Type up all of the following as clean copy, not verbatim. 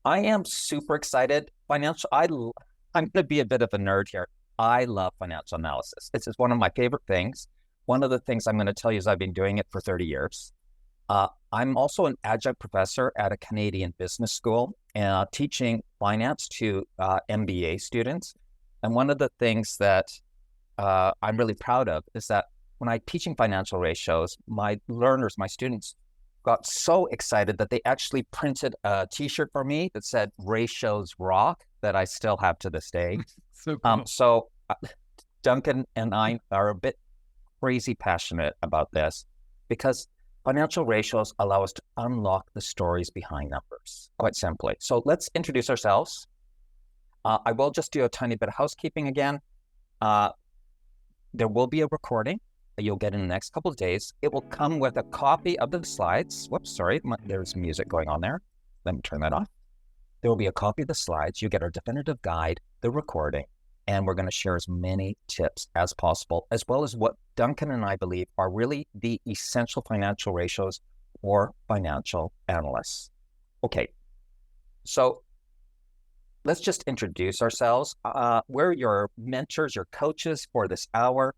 I am super excited. I'm going to be a bit of a nerd here. I love financial analysis. It's just one of my favorite things. One of the things I'm going to tell you is I've been doing it for 30 years. I'm also an adjunct professor at a Canadian business school, teaching finance to MBA students. And one of the things that I'm really proud of is that when I'm teaching financial ratios, my learners, my students, got so excited that they actually printed a T-shirt for me that said "Ratios Rock" that I still have to this day. So cool. Duncan and I are a bit crazy passionate about this because financial ratios allow us to unlock the stories behind numbers, quite simply. So let's introduce ourselves. I will just do a tiny bit of housekeeping again. There will be a recording that you'll get in the next couple of days. It will come with a copy of the slides. Whoops, sorry, there's music going on there. Let me turn that off. There will be a copy of the slides. You get our definitive guide, the recording, and we're going to share as many tips as possible, as well as what Duncan and I believe are really the essential financial ratios for financial analysts. Okay, so let's just introduce ourselves. We're your mentors, your coaches for this hour.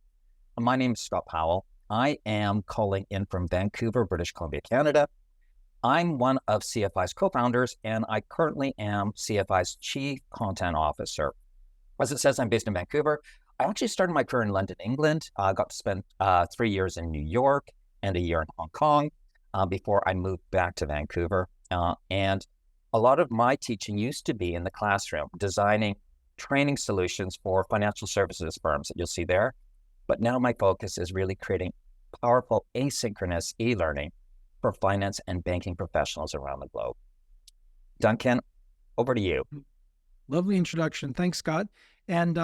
My name is Scott Powell. I am calling in from Vancouver, British Columbia, Canada. I'm one of CFI's co-founders, and I currently am CFI's Chief Content Officer. As it says, I'm based in Vancouver. I actually started my career in London, England. I got to spend 3 years in New York and a year in Hong Kong before I moved back to Vancouver. And a lot of my teaching used to be in the classroom, designing training solutions for financial services firms that you'll see there. But now my focus is really creating powerful asynchronous e-learning for finance and banking professionals around the globe. Duncan, over to you. Lovely introduction. Thanks, Scott. And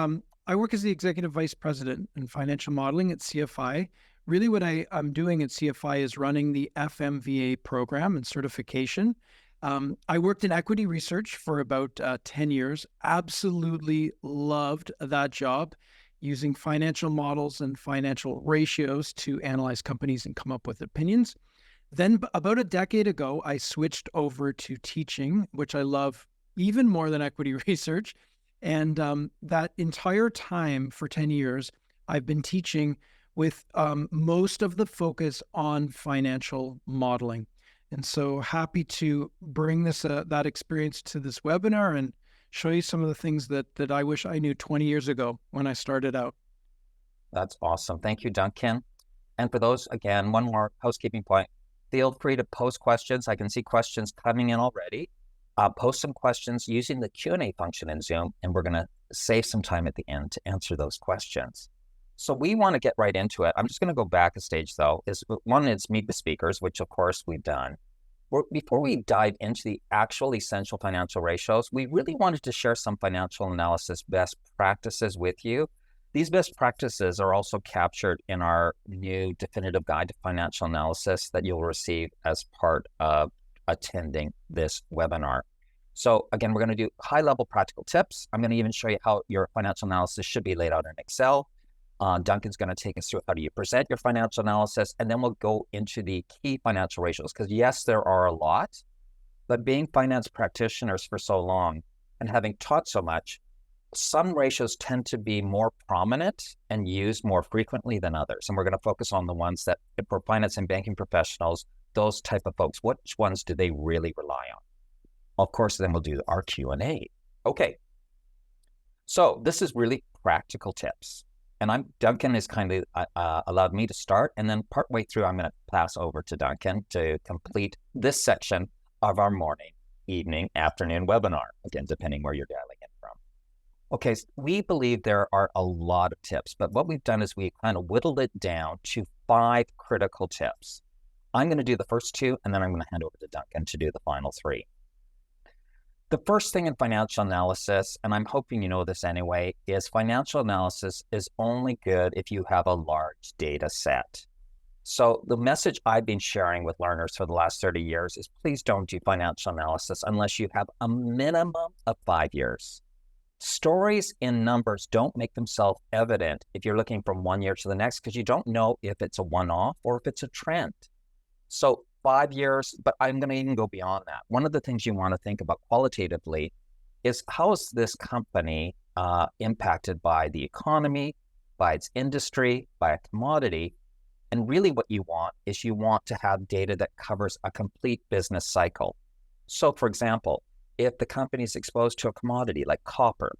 I work as the Executive Vice President in Financial Modeling at CFI. Really what I'm doing at CFI is running the FMVA program and certification. I worked in equity research for about 10 years. Absolutely loved that job, using financial models and financial ratios to analyze companies and come up with opinions. Then about a decade ago, I switched over to teaching, which I love even more than equity research. And that entire time for 10 years, I've been teaching with most of the focus on financial modeling. And so happy to bring that experience to this webinar and show you some of the things that I wish I knew 20 years ago when I started out. That's awesome. Thank you, Duncan. And for those, again, one more housekeeping point. Feel free to post questions. I can see questions coming in already. Post some questions using the Q&A function in Zoom, and we're going to save some time at the end to answer those questions. So we want to get right into it. I'm just going to go back a stage, though. One is meet the speakers, which, of course, we've done. Before we dive into the actual essential financial ratios, we really wanted to share some financial analysis best practices with you. These best practices are also captured in our new definitive guide to financial analysis that you'll receive as part of attending this webinar. So again, we're going to do high-level practical tips. I'm going to even show you how your financial analysis should be laid out in Excel. Duncan's going to take us through how do you present your financial analysis, and then we'll go into the key financial ratios, because yes, there are a lot, but being finance practitioners for so long and having taught so much, some ratios tend to be more prominent and used more frequently than others. And we're going to focus on the ones that, for finance and banking professionals, those type of folks, which ones do they really rely on? Of course, then we'll do our Q&A. Okay. So this is really practical tips. And Duncan has kindly allowed me to start. And then partway through, I'm going to pass over to Duncan to complete this section of our morning, evening, afternoon webinar, again, depending where you're dialing in from. Okay, so we believe there are a lot of tips, but what we've done is we kind of whittled it down to 5 critical tips. I'm going to do the first 2, and then I'm going to hand over to Duncan to do the final 3. The first thing in financial analysis, and I'm hoping you know this anyway, is financial analysis is only good if you have a large data set. So the message I've been sharing with learners for the last 30 years is please don't do financial analysis unless you have a minimum of 5 years. Stories in numbers don't make themselves evident if you're looking from one year to the next, because you don't know if it's a one-off or if it's a trend. So 5 years, but I'm going to even go beyond that. One of the things you want to think about qualitatively is how is this company impacted by the economy, by its industry, by a commodity. And really what you want is you want to have data that covers a complete business cycle. So for example, if the company is exposed to a commodity like copper,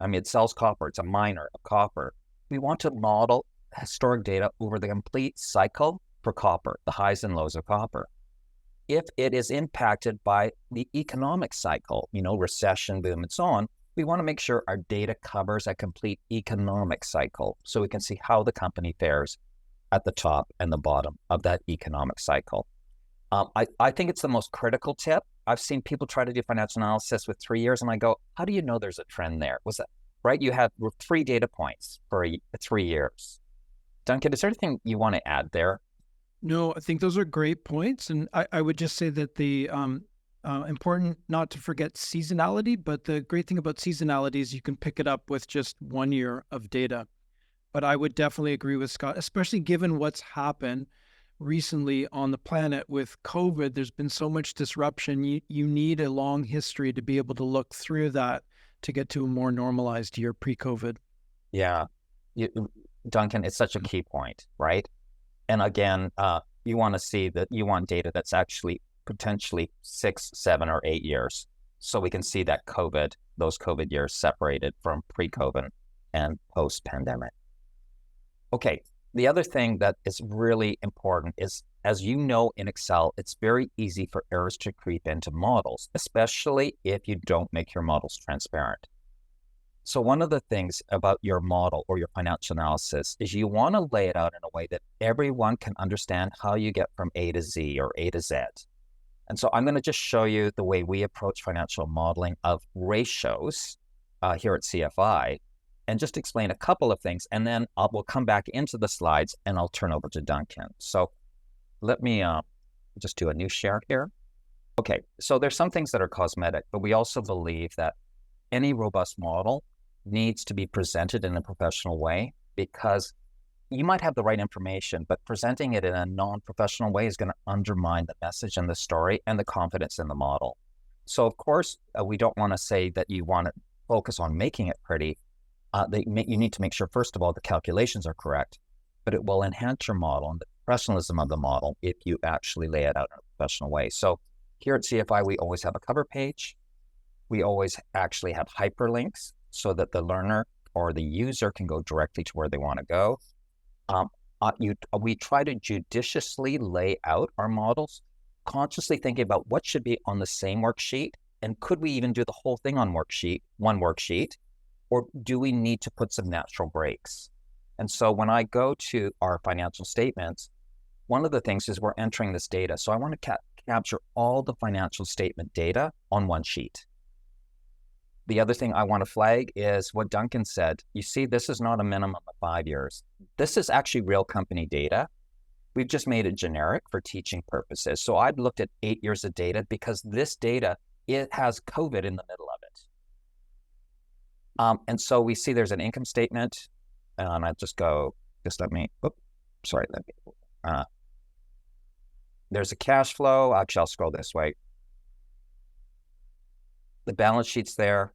it sells copper, it's a miner of copper, we want to model historic data over the complete cycle for copper, the highs and lows of copper. If it is impacted by the economic cycle, recession, boom, and so on, we want to make sure our data covers a complete economic cycle so we can see how the company fares at the top and the bottom of that economic cycle. I think it's the most critical tip. I've seen people try to do financial analysis with 3 years, and I go, how do you know there's a trend there? Was that right? You have 3 data points for 3 years. Duncan, is there anything you want to add there? No, I think those are great points. And I would just say that the important not to forget seasonality, but the great thing about seasonality is you can pick it up with just 1 year of data. But I would definitely agree with Scott, especially given what's happened recently on the planet with COVID. There's been so much disruption. You need a long history to be able to look through that to get to a more normalized year pre-COVID. Yeah. Duncan, it's such a key point, right? And again, you want to see that you want data that's actually potentially 6, 7, or 8 years. So we can see that those COVID years separated from pre-COVID and post-pandemic. Okay, the other thing that is really important is, as you know, in Excel, it's very easy for errors to creep into models, especially if you don't make your models transparent. So one of the things about your model or your financial analysis is you want to lay it out in a way that everyone can understand how you get from A to Z or A to Z. And so I'm going to just show you the way we approach financial modeling of ratios here at CFI, and just explain a couple of things, and then we'll come back into the slides and I'll turn over to Duncan. So let me just do a new share here. Okay, so there's some things that are cosmetic, but we also believe that any robust model needs to be presented in a professional way, because you might have the right information, but presenting it in a non-professional way is going to undermine the message and the story and the confidence in the model. So of course, we don't want to say that you want to focus on making it pretty. You need to make sure, first of all, the calculations are correct, but it will enhance your model and the professionalism of the model if you actually lay it out in a professional way. So here at CFI, we always have a cover page. We always actually have hyperlinks so that the learner or the user can go directly to where they want to go. We try to judiciously lay out our models, consciously thinking about what should be on the same worksheet, and could we even do the whole thing on one worksheet, or do we need to put some natural breaks? And so when I go to our financial statements, one of the things is we're entering this data. So I want to capture all the financial statement data on one sheet. The other thing I want to flag is what Duncan said. You see, this is not a minimum of 5 years. This is actually real company data. We've just made it generic for teaching purposes. So I've looked at 8 years of data because this data, it has COVID in the middle of it. And so we see there's an income statement, and I there's a cash flow. Actually, I'll scroll this way. The balance sheet's there.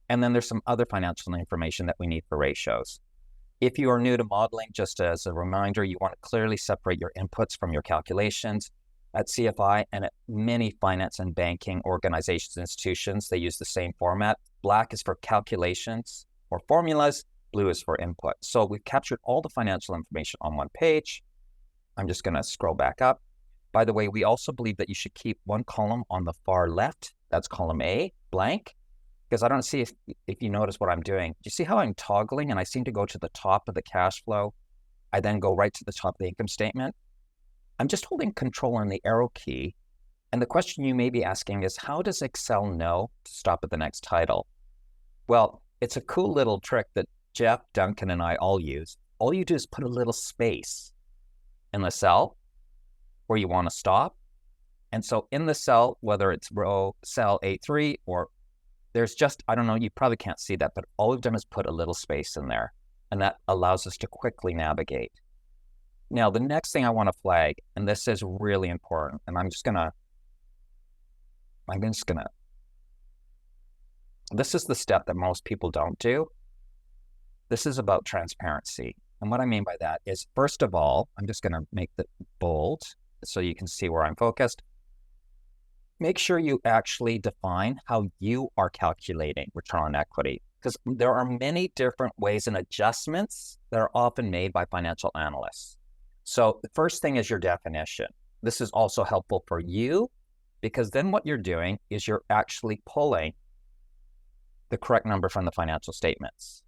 And then there's some other financial information that we need for ratios. If you are new to modeling, just as a reminder, you want to clearly separate your inputs from your calculations. At CFI and at many finance and banking organizations and institutions, they use the same format. Black is for calculations or formulas, blue is for input. So we've captured all the financial information on one page. I'm just going to scroll back up. By the way, we also believe that you should keep one column on the far left. That's column A, blank, because I don't see if you notice what I'm doing. Do you see how I'm toggling and I seem to go to the top of the cash flow? I then go right to the top of the income statement. I'm just holding control on the arrow key. And the question you may be asking is, how does Excel know to stop at the next title? Well, it's a cool little trick that Jeff, Duncan, and I all use. All you do is put a little space in the cell where you want to stop. And so in the cell, whether it's cell A3 or there's just, I don't know, you probably can't see that, but all we've done is put a little space in there. And that allows us to quickly navigate. Now, the next thing I want to flag, and this is really important, and this is the step that most people don't do. This is about transparency. And what I mean by that is, first of all, I'm just going to make the bold so you can see where I'm focused. Make sure you actually define how you are calculating return on equity, because there are many different ways and adjustments that are often made by financial analysts. So the first thing is your definition. This is also helpful for you, because then what you're doing is you're actually pulling the correct number from the financial statements.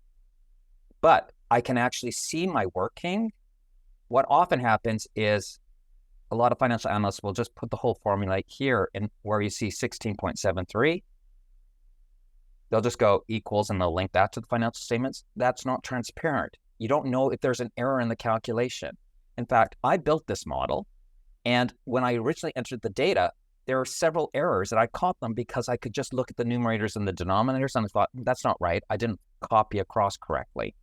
But I can actually see my working. What often happens is a lot of financial analysts will just put the whole formula here, and where you see 16.73, they'll just go equals and they'll link that to the financial statements. That's not transparent. You don't know if there's an error in the calculation. In fact, I built this model, and when I originally entered the data, there are several errors, and I caught them because I could just look at the numerators and the denominators, and I thought, that's not right. I didn't copy across correctly.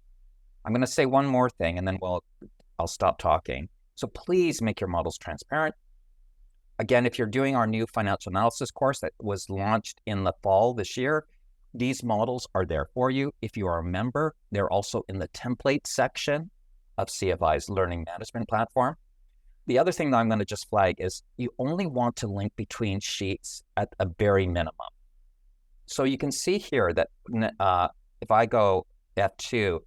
I'm going to say one more thing, and then I'll stop talking. So please make your models transparent. Again, if you're doing our new financial analysis course that was launched in the fall this year, these models are there for you. If you are a member, they're also in the template section of CFI's learning management platform. The other thing that I'm going to just flag is you only want to link between sheets at a very minimum. So you can see here that if I go F2,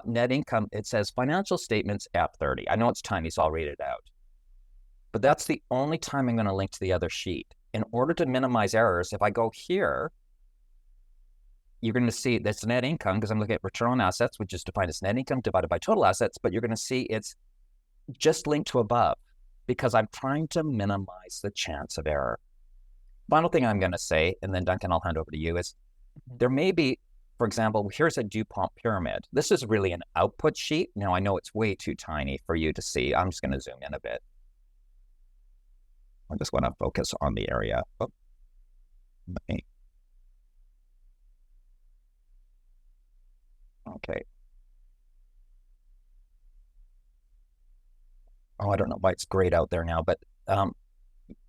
net income, it says financial statements F30. I know it's tiny, so I'll read it out. But that's the only time I'm going to link to the other sheet. In order to minimize errors, if I go here, you're going to see that's net income, because I'm looking at return on assets, which is defined as net income divided by total assets, but you're going to see it's just linked to above, because I'm trying to minimize the chance of error. Final thing I'm going to say, and then Duncan, I'll hand over to you, is there may be, for example, here's a DuPont pyramid. This is really an output sheet. Now, I know it's way too tiny for you to see. I'm just going to zoom in a bit. I just want to focus on the area. Oh. Okay. Oh, I don't know why it's grayed out there now, but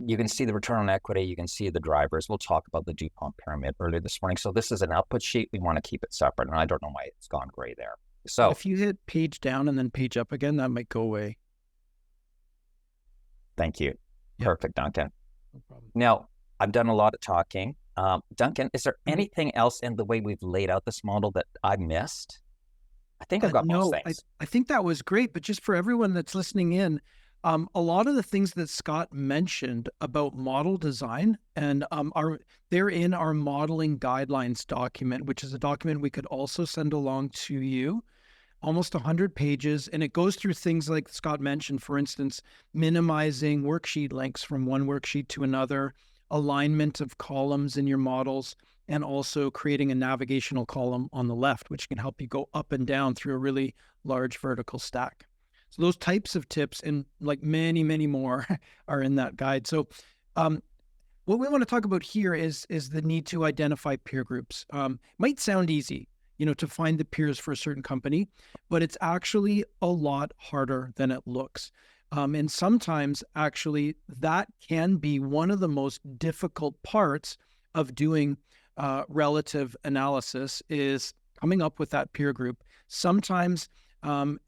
you can see the return on equity. You can see the drivers. We'll talk about the DuPont pyramid earlier this morning. So this is an output sheet. We want to keep it separate, and I don't know why it's gone gray there. So if you hit page down and then page up again, that might go away. Thank you. Yeah. Perfect, Duncan. No problem. Now, I've done a lot of talking. Duncan, is there anything else in the way we've laid out this model that I missed? I think I've got most things. I think that was great, but just for everyone that's listening in, a lot of the things that Scott mentioned about model design and they're in our modeling guidelines document, which is a document we could also send along to you. Almost 100 pages, and it goes through things like Scott mentioned, for instance, minimizing worksheet links from one worksheet to another, alignment of columns in your models, and also creating a navigational column on the left, which can help you go up and down through a really large vertical stack. So those types of tips and like many, many more are in that guide. So what we want to talk about here is the need to identify peer groups. Might sound easy, to find the peers for a certain company, but it's actually a lot harder than it looks. And sometimes actually that can be one of the most difficult parts of doing relative analysis is coming up with that peer group. Sometimes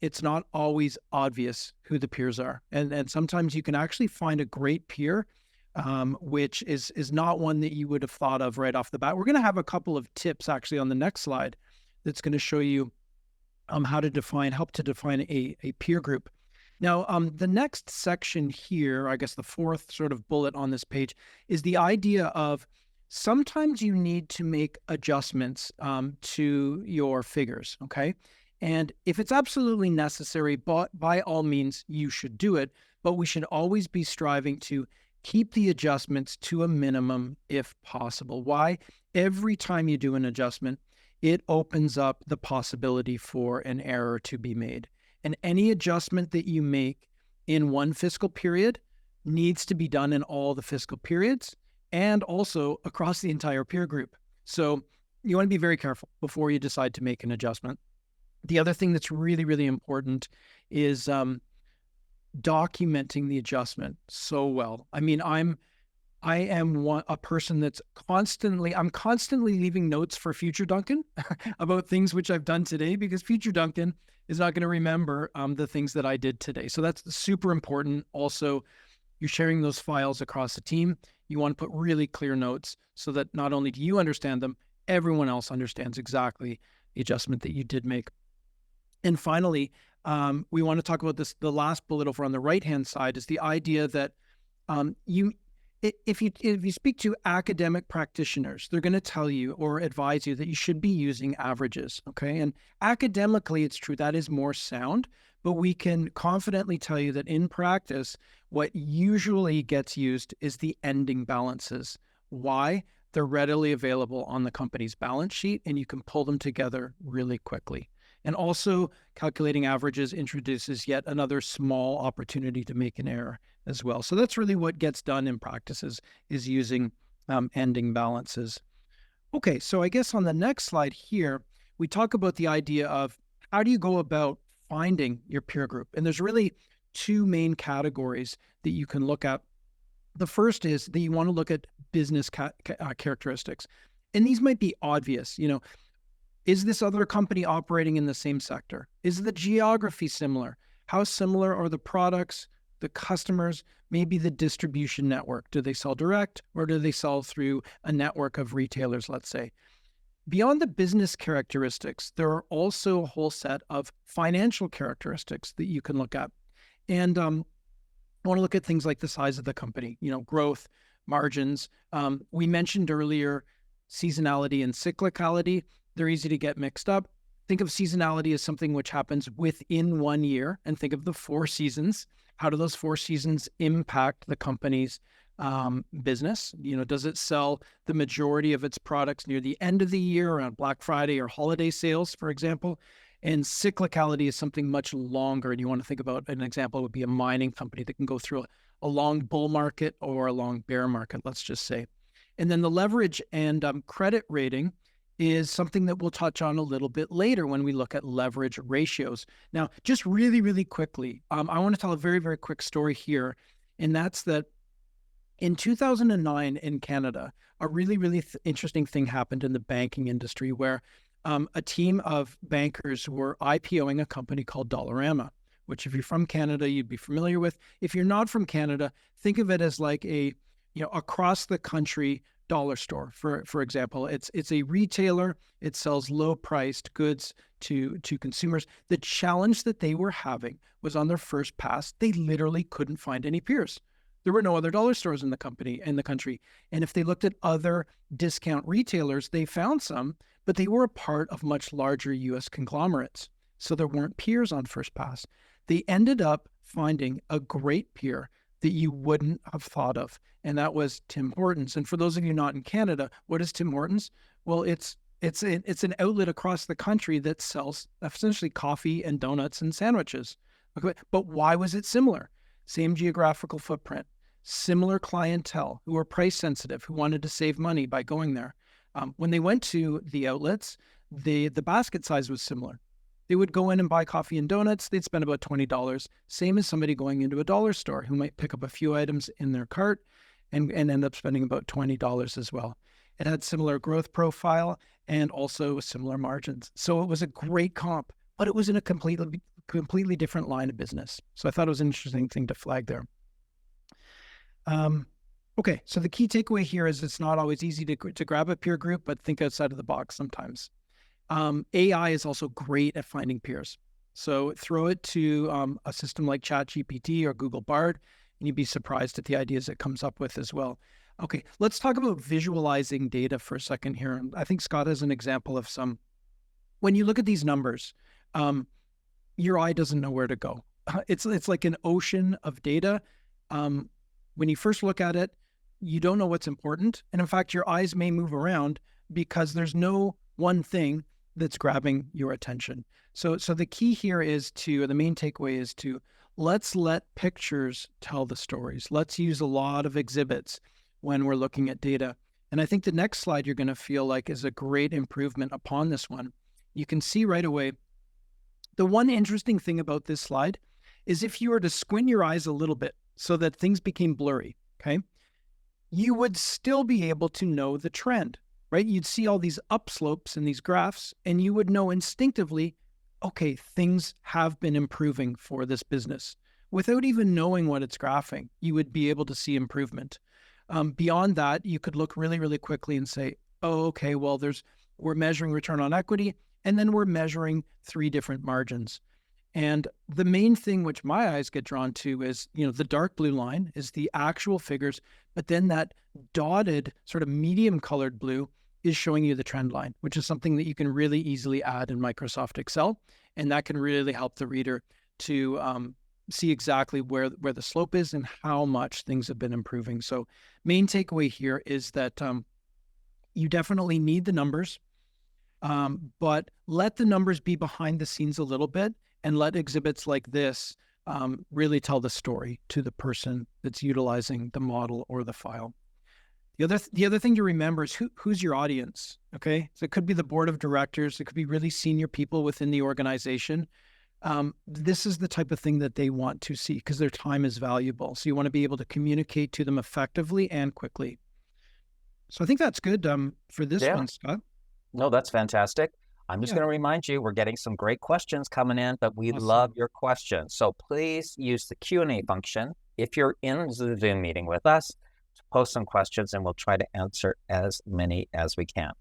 it's not always obvious who the peers are. And sometimes you can actually find a great peer, which is not one that you would have thought of right off the bat. We're going to have a couple of tips actually on the next slide that's going to show you help to define a peer group. Now, the next section here, I guess the fourth sort of bullet on this page, is the idea of sometimes you need to make adjustments to your figures, okay? And if it's absolutely necessary, by all means, you should do it, but we should always be striving to keep the adjustments to a minimum if possible. Why? Every time you do an adjustment, it opens up the possibility for an error to be made. And any adjustment that you make in one fiscal period needs to be done in all the fiscal periods and also across the entire peer group. So you want to be very careful before you decide to make an adjustment. The other thing that's really, really important is documenting the adjustment so well. I mean, I am a person that's I'm constantly leaving notes for future Duncan about things which I've done today, because future Duncan is not going to remember the things that I did today. So that's super important. Also, you're sharing those files across the team. You want to put really clear notes so that not only do you understand them, everyone else understands exactly the adjustment that you did make. And finally, we want to talk about this. The last bullet over on the right-hand side is the idea that if you speak to academic practitioners, they're going to tell you or advise you that you should be using averages, okay? And academically, it's true, that is more sound, but we can confidently tell you that in practice, what usually gets used is the ending balances. Why? They're readily available on the company's balance sheet, and you can pull them together really quickly. And also, calculating averages introduces yet another small opportunity to make an error as well. So that's really what gets done in practices, is using ending balances. Okay, so I guess on the next slide here, we talk about the idea of how do you go about finding your peer group? And there's really two main categories that you can look at. The first is that you want to look at business characteristics. And these might be obvious, is this other company operating in the same sector? Is the geography similar? How similar are the products, the customers, maybe the distribution network? Do they sell direct, or do they sell through a network of retailers, let's say? Beyond the business characteristics, there are also a whole set of financial characteristics that you can look at. And I want to look at things like the size of the company, growth, margins. We mentioned earlier seasonality and cyclicality. They're easy to get mixed up. Think of seasonality as something which happens within 1 year, and think of the 4 seasons. How do those 4 seasons impact the company's business? Does it sell the majority of its products near the end of the year around Black Friday or holiday sales, for example? And cyclicality is something much longer. And you want to think about an example would be a mining company that can go through a long bull market or a long bear market, let's just say. And then the leverage and credit rating is something that we'll touch on a little bit later when we look at leverage ratios. Now, just really, really quickly, I want to tell a very, very quick story here. And that's that in 2009 in Canada, a really, really interesting thing happened in the banking industry where a team of bankers were IPOing a company called Dollarama, which if you're from Canada, you'd be familiar with. If you're not from Canada, think of it as like a, across the country dollar store, for example. It's a retailer. It sells low-priced goods to consumers. The challenge that they were having was on their first pass, they literally couldn't find any peers. There were no other dollar stores in the country. And if they looked at other discount retailers, they found some, but they were a part of much larger US conglomerates. So there weren't peers on first pass. They ended up finding a great peer that you wouldn't have thought of, and that was Tim Hortons. And for those of you not in Canada, what is Tim Hortons? Well, it's an outlet across the country that sells essentially coffee and donuts and sandwiches. Okay, but why was it similar? Same geographical footprint, similar clientele who were price sensitive, who wanted to save money by going there. When they went to the outlets, the basket size was similar. They would go in and buy coffee and donuts. They'd spend about $20, same as somebody going into a dollar store who might pick up a few items in their cart and end up spending about $20 as well. It had similar growth profile and also similar margins. So it was a great comp, but it was in a completely different line of business. So I thought it was an interesting thing to flag there. Okay, so the key takeaway here is it's not always easy to grab a peer group, but think outside of the box sometimes. AI is also great at finding peers. So throw it to a system like ChatGPT or Google Bard, and you'd be surprised at the ideas it comes up with as well. Okay, let's talk about visualizing data for a second here. I think Scott has an example of some. When you look at these numbers, your eye doesn't know where to go. It's like an ocean of data. When you first look at it, you don't know what's important. And in fact, your eyes may move around because there's no one thing that's grabbing your attention. So the key here is the main takeaway is let's let pictures tell the stories. Let's use a lot of exhibits when we're looking at data. And I think the next slide you're going to feel like is a great improvement upon this one. You can see right away, the one interesting thing about this slide is if you were to squint your eyes a little bit so that things became blurry, okay, you would still be able to know the trend, right? You'd see all these upslopes in these graphs, and you would know instinctively, okay, things have been improving for this business. Without even knowing what it's graphing, you would be able to see improvement. Beyond that, you could look really, really quickly and say, oh, okay, well, we're measuring return on equity, and then we're measuring 3 different margins. And the main thing which my eyes get drawn to is, the dark blue line is the actual figures, but then that dotted sort of medium colored blue is showing you the trend line, which is something that you can really easily add in Microsoft Excel. And that can really help the reader to see exactly where the slope is and how much things have been improving. So main takeaway here is that you definitely need the numbers, but let the numbers be behind the scenes a little bit, and let exhibits like this really tell the story to the person that's utilizing the model or the file. The other thing to remember is who's your audience, okay? So it could be the board of directors. It could be really senior people within the organization. This is the type of thing that they want to see because their time is valuable. So you want to be able to communicate to them effectively and quickly. So I think that's good for this one, Scott. No, that's fantastic. I'm just going to remind you, we're getting some great questions coming in, but we love your questions. So please use the Q&A function if you're in the Zoom meeting with us to post some questions, and we'll try to answer as many as we can.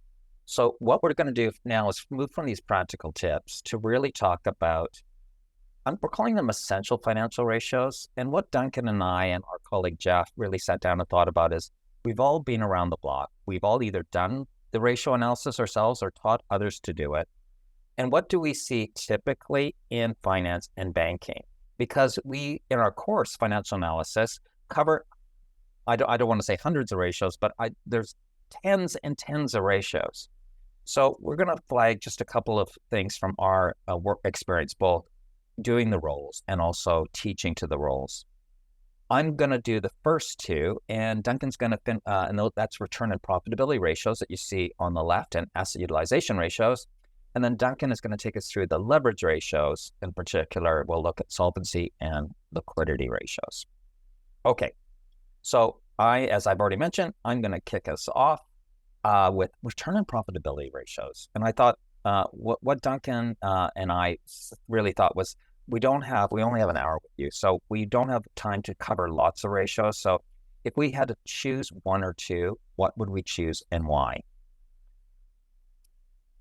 So what we're going to do now is move from these practical tips to really talk about, we're calling them essential financial ratios. And what Duncan and I and our colleague Jeff really sat down and thought about is we've all been around the block. We've all either done the ratio analysis ourselves or taught others to do it. And what do we see typically in finance and banking? Because we, in our course, financial analysis, cover, I don't want to say hundreds of ratios, but there's tens and tens of ratios. So we're going to flag just a couple of things from our work experience, both doing the roles and also teaching to the roles. I'm going to do the first two, and Duncan's going to, and that's return and profitability ratios that you see on the left, and asset utilization ratios. And then Duncan is going to take us through the leverage ratios. In particular, we'll look at solvency and liquidity ratios. Okay, so as I've already mentioned, I'm going to kick us off with return and profitability ratios. And I thought what Duncan and I really thought was, we only have an hour with you, so we don't have time to cover lots of ratios. So if we had to choose one or two, what would we choose and why?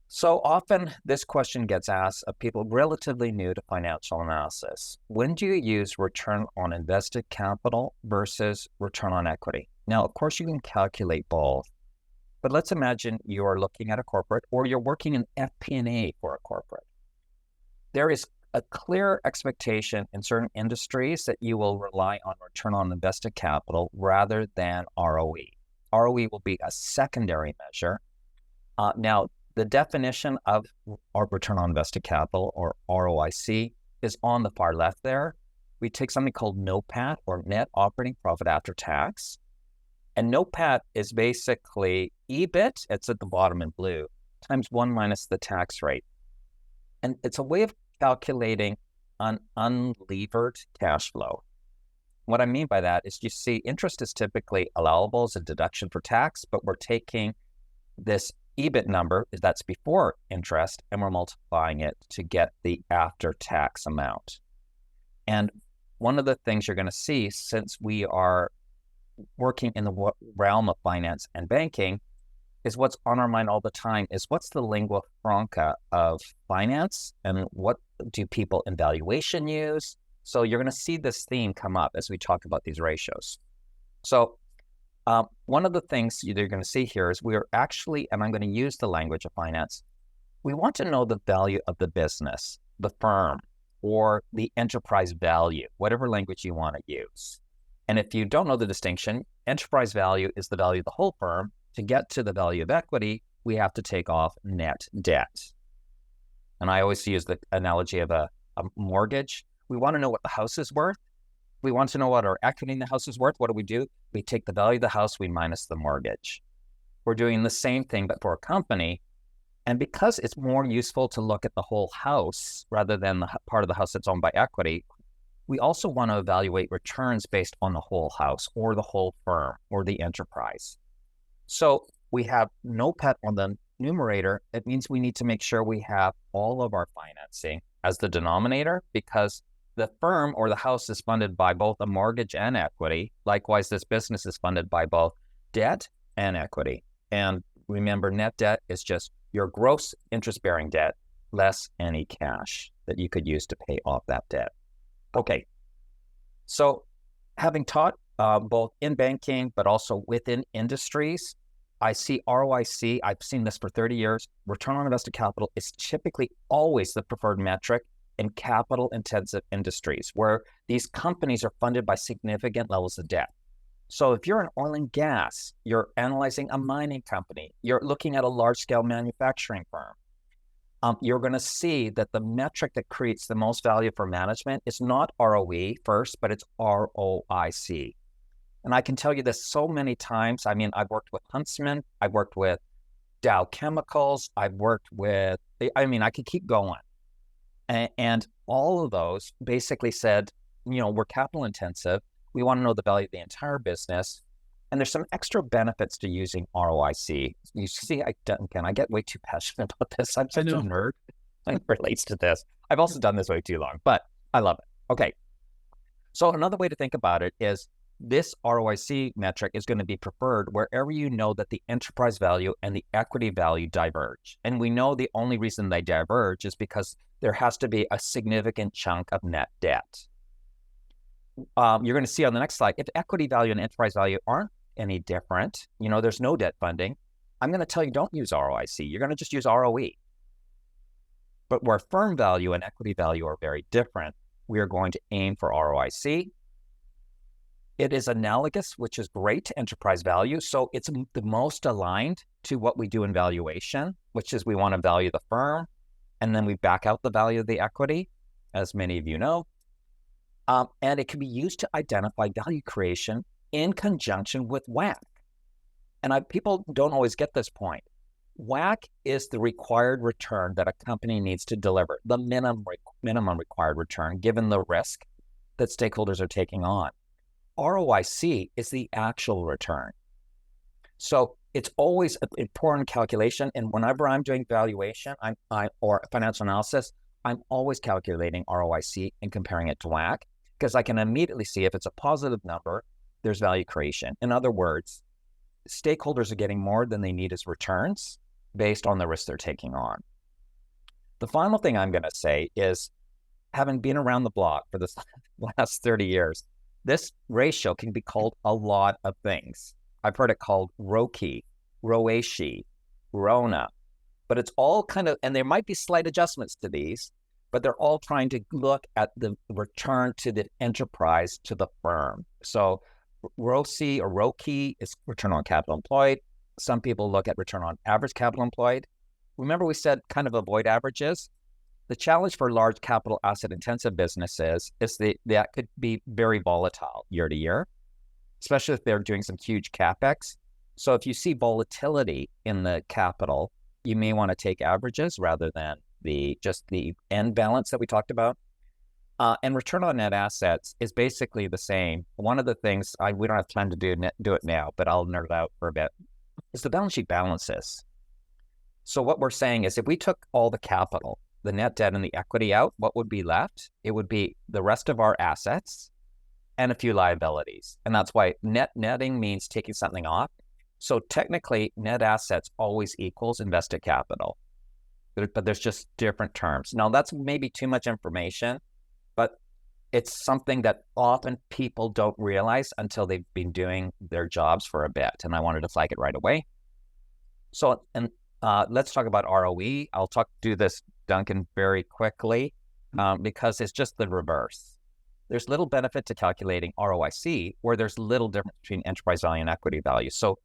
So often this question gets asked of people relatively new to financial analysis. When do you use return on invested capital versus return on equity? Now, of course, you can calculate both, but let's imagine you're looking at a corporate or you're working in FP&A for a corporate. There is a clear expectation in certain industries that you will rely on return on invested capital rather than ROE. ROE will be a secondary measure. Now, the definition of our return on invested capital, or ROIC, is on the far left there. We take something called NOPAT, or net operating profit after tax. And NOPAT is basically EBIT, it's at the bottom in blue, times 1 minus the tax rate. And it's a way of calculating an unlevered cash flow. What I mean by that is, you see, interest is typically allowable as a deduction for tax, but we're taking this EBIT number, that's before interest, and we're multiplying it to get the after-tax amount. And one of the things you're going to see, since we are working in the realm of finance and banking, is what's on our mind all the time is what's the lingua franca of finance and what do people in valuation use? So you're going to see this theme come up as we talk about these ratios. So one of the things you're going to see here is we are actually, and I'm going to use the language of finance, we want to know the value of the business, the firm, or the enterprise value, whatever language you want to use. And if you don't know the distinction, enterprise value is the value of the whole firm. To get to the value of equity, we have to take off net debt. And I always use the analogy of a mortgage. We want to know what the house is worth. We want to know what our equity in the house is worth. What do? We take the value of the house, we minus the mortgage. We're doing the same thing, but for a company. And because it's more useful to look at the whole house rather than the part of the house that's owned by equity, we also want to evaluate returns based on the whole house or the whole firm or the enterprise. So we have no pet on the numerator. It means we need to make sure we have all of our financing as the denominator, because the firm or the house is funded by both a mortgage and equity. Likewise, this business is funded by both debt and equity. And remember, net debt is just your gross interest-bearing debt less any cash that you could use to pay off that debt. Okay, so having taught both in banking, but also within industries, I see ROIC, I've seen this for 30 years, return on invested capital is typically always the preferred metric in capital-intensive industries, where these companies are funded by significant levels of debt. So if you're in oil and gas, you're analyzing a mining company, you're looking at a large-scale manufacturing firm, you're going to see that the metric that creates the most value for management is not ROE first, but it's ROIC. And I can tell you this so many times. I mean, I've worked with Huntsman, I've worked with Dow Chemicals, I've worked with, I mean, I could keep going. And all of those basically said, you know, we're capital intensive. We want to know the value of the entire business. And there's some extra benefits to using ROIC. You see, Duncan, I get way too passionate about this. I'm such a nerd. It relates to this. I've also done this way too long, but I love it. Okay. So another way to think about it is this ROIC metric is going to be preferred wherever you know that the enterprise value and the equity value diverge. And we know the only reason they diverge is because there has to be a significant chunk of net debt. You're going to see on the next slide, if equity value and enterprise value aren't any different, you know, there's no debt funding, I'm going to tell you don't use ROIC. You're going to just use ROE. But where firm value and equity value are very different, we are going to aim for ROIC. It is analogous, which is great, to enterprise value. So it's the most aligned to what we do in valuation, which is we want to value the firm, and then we back out the value of the equity, as many of you know. And it can be used to identify value creation in conjunction with WACC. And people don't always get this point. WACC is the required return that a company needs to deliver, the minimum required return, given the risk that stakeholders are taking on. ROIC is the actual return. So it's always an important calculation. And whenever I'm doing valuation or financial analysis, I'm always calculating ROIC and comparing it to WACC, because I can immediately see if it's a positive number, there's value creation. In other words, stakeholders are getting more than they need as returns based on the risk they're taking on. The final thing I'm going to say is, having been around the block for this last 30 years, this ratio can be called a lot of things. I've heard it called ROCE, ROACE, RONA, but it's all kind of, and there might be slight adjustments to these, but they're all trying to look at the return to the enterprise, to the firm. So ROCE or ROCE is return on capital employed. Some people look at return on average capital employed. Remember we said kind of avoid averages? The challenge for large capital asset intensive businesses is that could be very volatile year to year, especially if they're doing some huge CapEx. So if you see volatility in the capital, you may want to take averages rather than just the end balance that we talked about. And return on net assets is basically the same. One of the things, we don't have time to do it now, but I'll nerd out for a bit, is the balance sheet balances. So what we're saying is if we took all the capital, the net debt and the equity out, what would be left? It would be the rest of our assets and a few liabilities. And that's why netting means taking something off. So technically, net assets always equals invested capital, but there's just different terms. Now, that's maybe too much information, but it's something that often people don't realize until they've been doing their jobs for a bit. And I wanted to flag it right away. So, let's talk about ROE. I'll do this, Duncan, very quickly because it's just the reverse. There's little benefit to calculating ROIC where there's little difference between enterprise value and equity value. So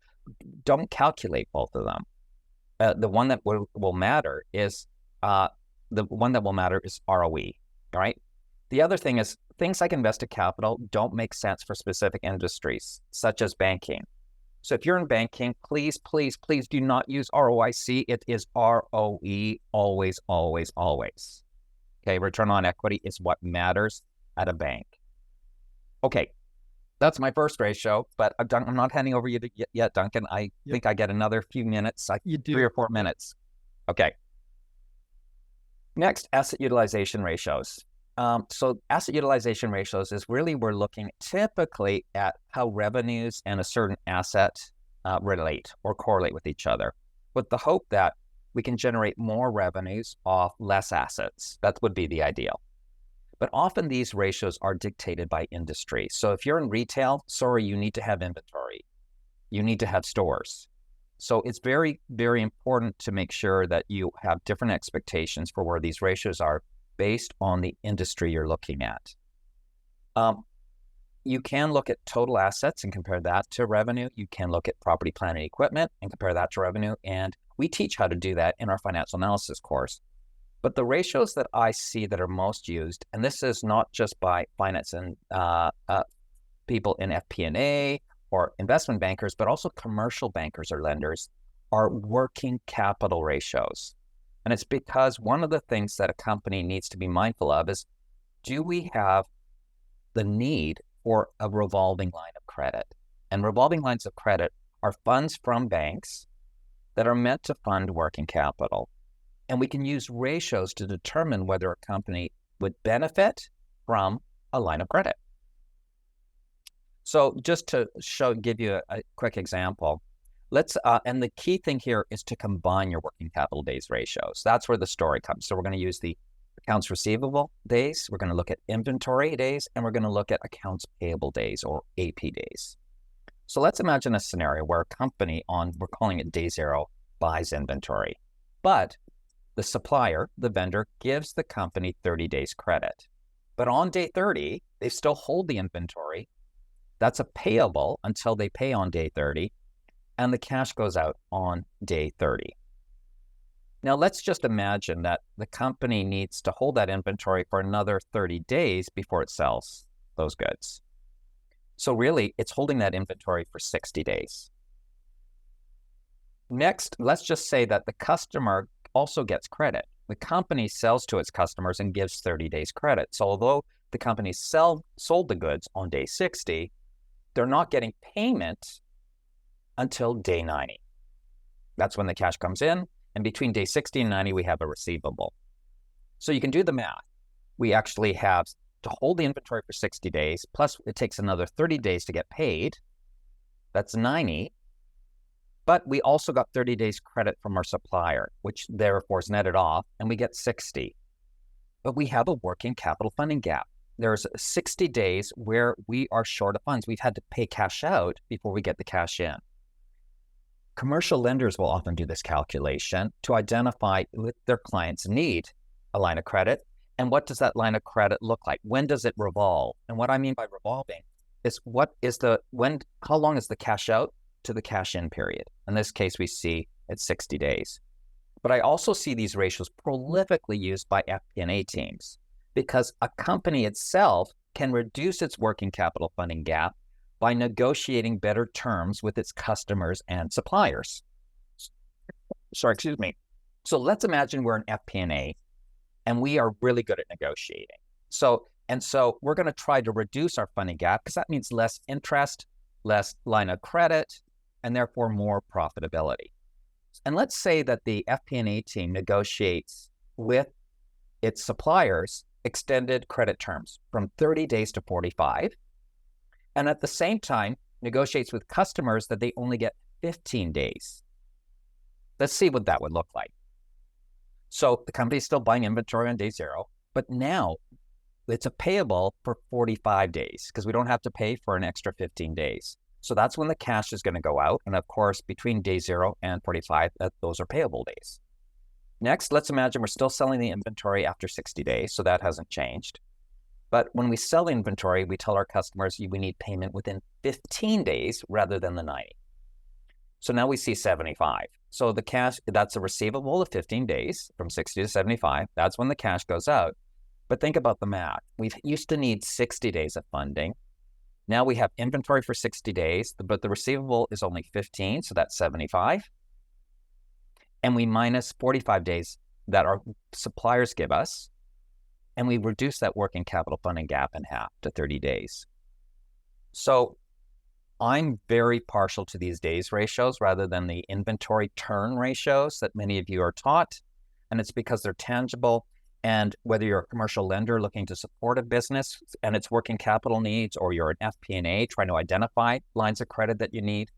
don't calculate both of them. The one that will matter is ROE, all right? The other thing is things like invested capital don't make sense for specific industries, such as banking. So if you're in banking, please, please, please do not use ROIC. It is ROE, always, always, always. Okay, return on equity is what matters. at a bank. Okay, that's my first ratio, but I'm not handing over you yet, Duncan. I think I get another few minutes, You do. 3 or 4 minutes. Okay. Next, asset utilization ratios. So asset utilization ratios is really we're looking typically at how revenues and a certain asset relate or correlate with each other, with the hope that we can generate more revenues off less assets. That would be the ideal. But often these ratios are dictated by industry. So if you're in retail, sorry, you need to have inventory. You need to have stores. So it's very, very important to make sure that you have different expectations for where these ratios are based on the industry you're looking at. You can look at total assets and compare that to revenue. You can look at property, plant, and equipment and compare that to revenue. And we teach how to do that in our financial analysis course. But the ratios that I see that are most used, and this is not just by finance and people in FP&A or investment bankers, but also commercial bankers or lenders, are working capital ratios. And it's because one of the things that a company needs to be mindful of is, do we have the need for a revolving line of credit? And revolving lines of credit are funds from banks that are meant to fund working capital. And we can use ratios to determine whether a company would benefit from a line of credit. So just to give you a quick example, and the key thing here is to combine your working capital days ratios. That's where the story comes. So we're going to use the accounts receivable days, we're going to look at inventory days, and we're going to look at accounts payable days or AP days. So let's imagine a scenario where a company we're calling it day 0, buys inventory, but the supplier, the vendor, gives the company 30 days credit. But on day 30, they still hold the inventory. That's a payable until they pay on day 30, and the cash goes out on day 30. Now, let's just imagine that the company needs to hold that inventory for another 30 days before it sells those goods. So really, it's holding that inventory for 60 days. Next, let's just say that the customer also gets credit. The company sells to its customers and gives 30 days credit. So although the company sold the goods on day 60, they're not getting payment until day 90. That's when the cash comes in. And between day 60 and 90, we have a receivable. So you can do the math. We actually have to hold the inventory for 60 days, plus it takes another 30 days to get paid. That's 90. But we also got 30 days credit from our supplier, which therefore is netted off, and we get 60. But we have a working capital funding gap. There's 60 days where we are short of funds. We've had to pay cash out before we get the cash in. Commercial lenders will often do this calculation to identify if their clients need a line of credit, and what does that line of credit look like? When does it revolve? And what I mean by revolving is how long is the cash out to the cash in period? In this case, we see it's 60 days. But I also see these ratios prolifically used by FP&A teams because a company itself can reduce its working capital funding gap by negotiating better terms with its customers and suppliers. So let's imagine we're an FP&A and we are really good at negotiating. So we're going to try to reduce our funding gap because that means less interest, less line of credit, and therefore more profitability. And let's say that the FP&A team negotiates with its suppliers extended credit terms from 30 days to 45, and at the same time negotiates with customers that they only get 15 days. Let's see what that would look like. So the company's still buying inventory on day 0, but now it's a payable for 45 days because we don't have to pay for an extra 15 days. So that's when the cash is going to go out. And of course, between day 0 and 45, those are payable days. Next, let's imagine we're still selling the inventory after 60 days. So that hasn't changed. But when we sell inventory, we tell our customers we need payment within 15 days rather than the 90. So now we see 75. So the cash, that's a receivable of 15 days from 60 to 75. That's when the cash goes out. But think about the math. We used to need 60 days of funding. Now we have inventory for 60 days, but the receivable is only 15, so that's 75. And we minus 45 days that our suppliers give us. and we reduce that working capital funding gap in half to 30 days. So I'm very partial to these days ratios rather than the inventory turn ratios that many of you are taught. And it's because they're tangible. And whether you're a commercial lender looking to support a business and its working capital needs, or you're an FP&A trying to identify lines of credit that you need,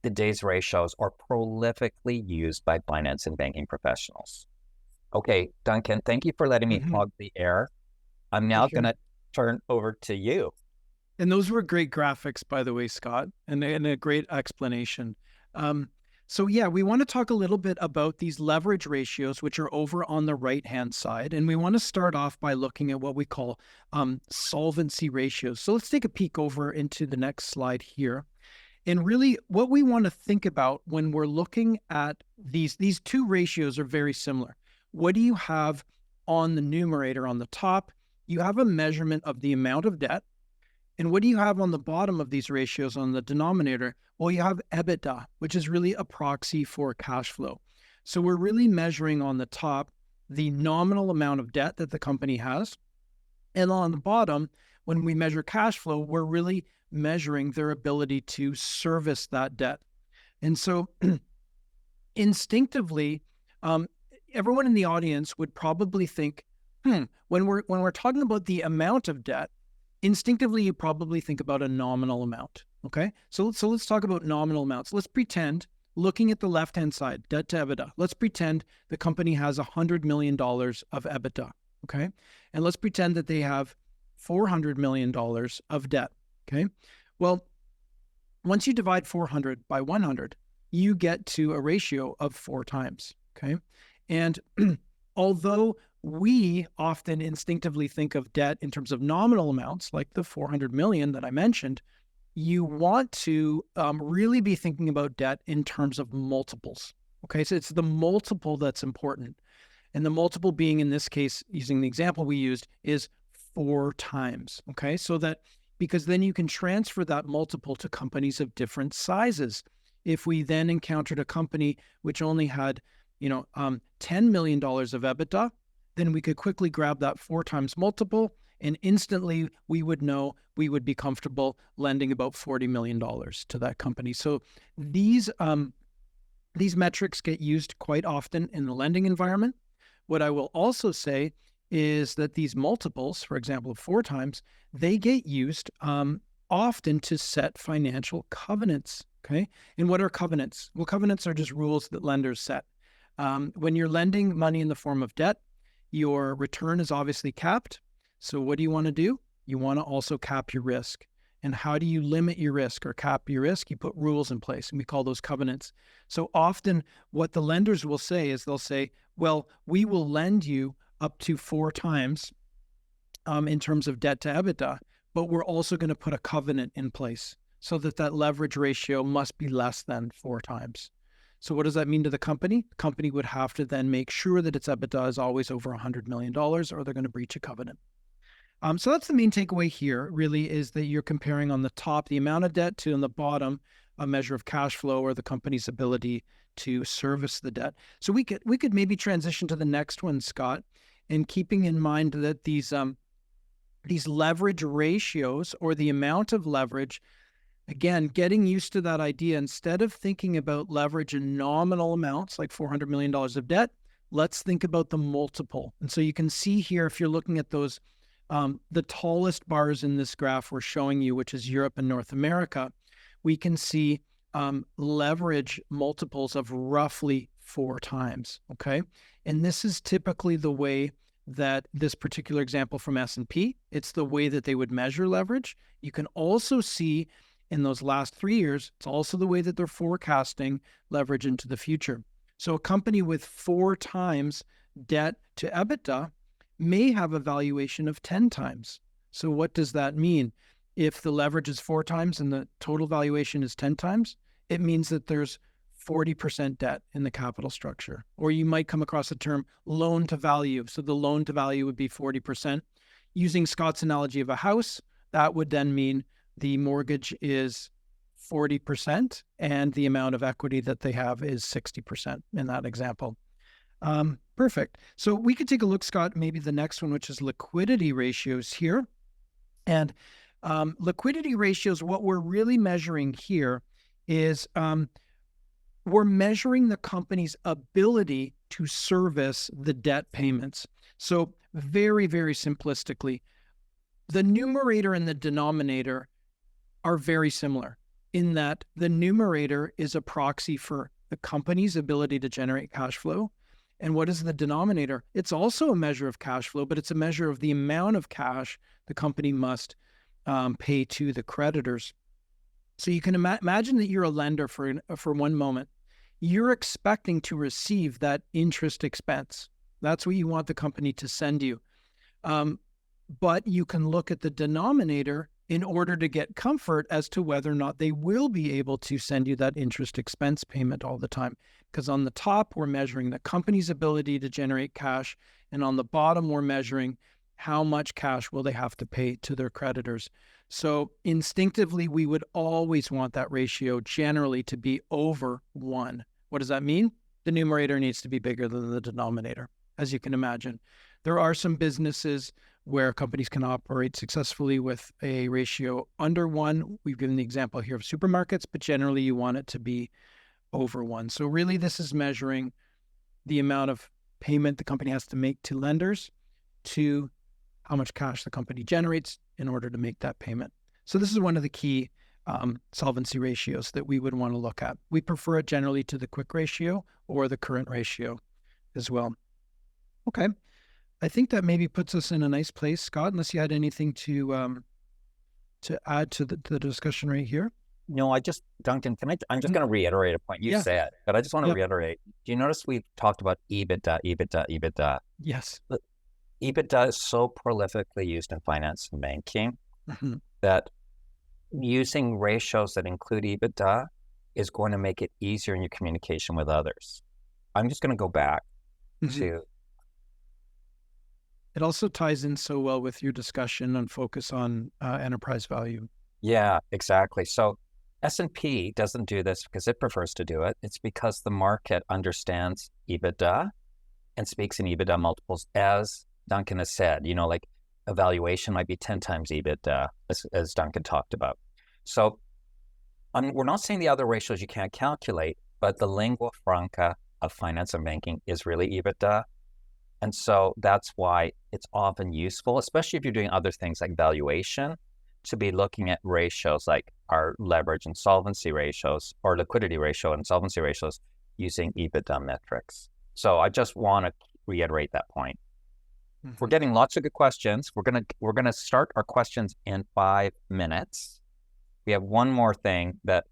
the days ratios are prolifically used by finance and banking professionals. Okay, Duncan, thank you for letting me hog the air. I'm now going to turn over to you. And those were great graphics, by the way, Scott, and a great explanation. So yeah, we want to talk a little bit about these leverage ratios, which are over on the right-hand side. And we want to start off by looking at what we call solvency ratios. So let's take a peek over into the next slide here. And really what we want to think about when we're looking at these two ratios are very similar. What do you have on the numerator on the top? You have a measurement of the amount of debt. And what do you have on the bottom of these ratios on the denominator? Well, you have EBITDA, which is really a proxy for cash flow. So we're really measuring on the top the nominal amount of debt that the company has. And on the bottom, when we measure cash flow, we're really measuring their ability to service that debt. And so instinctively, everyone in the audience would probably think, when we're talking about the amount of debt, instinctively, you probably think about a nominal amount, okay? So let's talk about nominal amounts. Let's pretend, looking at the left-hand side, debt to EBITDA, let's pretend the company has $100 million of EBITDA, okay? And let's pretend that they have $400 million of debt, okay? Well, once you divide 400 by 100, you get to a ratio of 4 times, okay? And although we often instinctively think of debt in terms of nominal amounts, like the 400 million that I mentioned, you want to really be thinking about debt in terms of multiples. Okay, so it's the multiple that's important. And the multiple being, in this case, using the example we used, is 4 times. Okay, so that, because then you can transfer that multiple to companies of different sizes. If we then encountered a company which only had, $10 million of EBITDA, then we could quickly grab that 4 times multiple, and instantly we would know we would be comfortable lending about $40 million to that company. So these metrics get used quite often in the lending environment. What I will also say is that these multiples, for example, of 4 times, they get used often to set financial covenants. Okay. And what are covenants? Well, covenants are just rules that lenders set. When you're lending money in the form of debt, your return is obviously capped. So what do you want to do? You want to also cap your risk. And how do you limit your risk or cap your risk? You put rules in place, and we call those covenants. So often what the lenders will say is they'll say, well, we will lend you up to 4 times in terms of debt to EBITDA, but we're also going to put a covenant in place so that that leverage ratio must be less than 4 times. So what does that mean to the company? The company would have to then make sure that its EBITDA is always over $100 million, or they're going to breach a covenant. So that's the main takeaway here, really, is that you're comparing on the top the amount of debt to on the bottom a measure of cash flow or the company's ability to service the debt. So we could maybe transition to the next one, Scott, and keeping in mind that these leverage ratios, or the amount of leverage, again, getting used to that idea, instead of thinking about leverage in nominal amounts like $400 million of debt, let's think about the multiple. And so you can see here, if you're looking at those, the tallest bars in this graph we're showing you, which is Europe and North America, we can see leverage multiples of roughly 4 times, okay? And this is typically the way that this particular example from S&P, it's the way that they would measure leverage. You can also see in those last 3 years, it's also the way that they're forecasting leverage into the future. So a company with 4 times debt to EBITDA may have a valuation of 10 times. So what does that mean? If the leverage is 4 times and the total valuation is 10 times, it means that there's 40% debt in the capital structure. Or you might come across the term loan to value. So the loan to value would be 40%. Using Scott's analogy of a house, that would then mean the mortgage is 40% and the amount of equity that they have is 60% in that example. Perfect. So we could take a look, Scott, maybe the next one, which is liquidity ratios here. And liquidity ratios, what we're really measuring here is we're measuring the company's ability to service the debt payments. So very, very simplistically, the numerator and the denominator are very similar in that the numerator is a proxy for the company's ability to generate cash flow. And what is the denominator? It's also a measure of cash flow, but it's a measure of the amount of cash the company must pay to the creditors. So you can imagine that you're a lender for one moment. You're expecting to receive that interest expense. That's what you want the company to send you. But you can look at the denominator in order to get comfort as to whether or not they will be able to send you that interest expense payment all the time. Because on the top, we're measuring the company's ability to generate cash. And on the bottom, we're measuring how much cash will they have to pay to their creditors. So instinctively, we would always want that ratio generally to be over 1. What does that mean? The numerator needs to be bigger than the denominator, as you can imagine. There are some businesses where companies can operate successfully with a ratio under 1. We've given the example here of supermarkets, but generally you want it to be over 1. So really this is measuring the amount of payment the company has to make to lenders to how much cash the company generates in order to make that payment. So this is one of the key solvency ratios that we would want to look at. We prefer it generally to the quick ratio or the current ratio as well. Okay. I think that maybe puts us in a nice place, Scott, unless you had anything to add to the discussion right here. No, Duncan, I'm just going to reiterate a point you said, but I just want to reiterate. Do you notice we've talked about EBITDA? Yes. EBITDA is so prolifically used in finance and banking that using ratios that include EBITDA is going to make it easier in your communication with others. I'm just going to go back to... It also ties in so well with your discussion and focus on enterprise value. Yeah, exactly. So S&P doesn't do this because it prefers to do it. It's because the market understands EBITDA and speaks in EBITDA multiples, as Duncan has said, like a valuation might be 10 times EBITDA, as Duncan talked about. So we're not saying the other ratios you can't calculate, but the lingua franca of finance and banking is really EBITDA. And so that's why it's often useful, especially if you're doing other things like valuation, to be looking at ratios like our leverage and solvency ratios or liquidity ratio and solvency ratios using EBITDA metrics. So I just want to reiterate that point. We're getting lots of good questions. We're gonna start our questions in 5 minutes. We have one more thing that